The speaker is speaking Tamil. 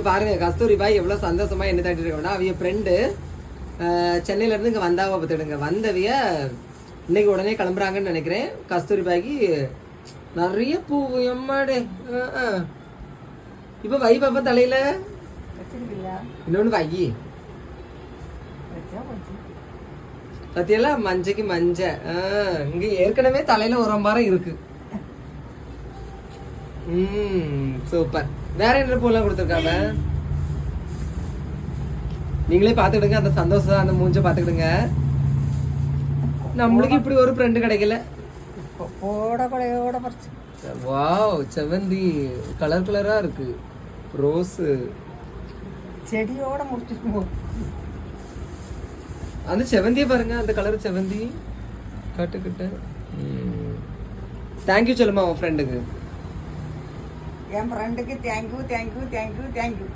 பாருங்க கஸ்தூரி பாய் எவ்வளவு சந்தோஷமா என்ன தாட்டி இருக்கோம்னா அவைய ஃப்ரெண்டு சென்னையில இருந்து இங்க வந்தாவ பார்த்துடுங்க. வந்தவைய இன்னைக்கு உடனே கிளம்புறாங்கன்னு நினைக்கிறேன். கஸ்தூரி பாய்க்கு நிறைய பூ எம்மாடே. இப்ப வை பாப்பா தலையில இன்னொன்னு வை பத்தியெல்லாம் மஞ்சைக்கு மஞ்ச. இங்க ஏற்கனவே தலையில ஒரு மரம் இருக்கு. சூப்பர். வேற என்ன பூலாம் கொடுத்துருக்காங்க நீங்களே பாத்துக்கிடுங்க. அந்த சந்தோஷம் அந்த மூஞ்ச பாத்துக்கிடுங்க. நம்மளுக்கு இப்படி ஒரு ஃப்ரெண்டு கிடைக்கல. வாவ் செவந்தி கலர் கலரா இருக்கு. ரோஸ் செடியோட முடிச்சிட்டு அந்த செவந்தியை பாருங்க. அந்த கலர் செவந்தி காட்டுக்கிட்ட. தேங்க்யூ சொல்லுமா உன் ஃப்ரெண்டுக்கு. என் ஃப்ரெண்டுக்கு தேங்க்யூ தேங்க்யூ தேங்க்யூ தேங்க்யூ.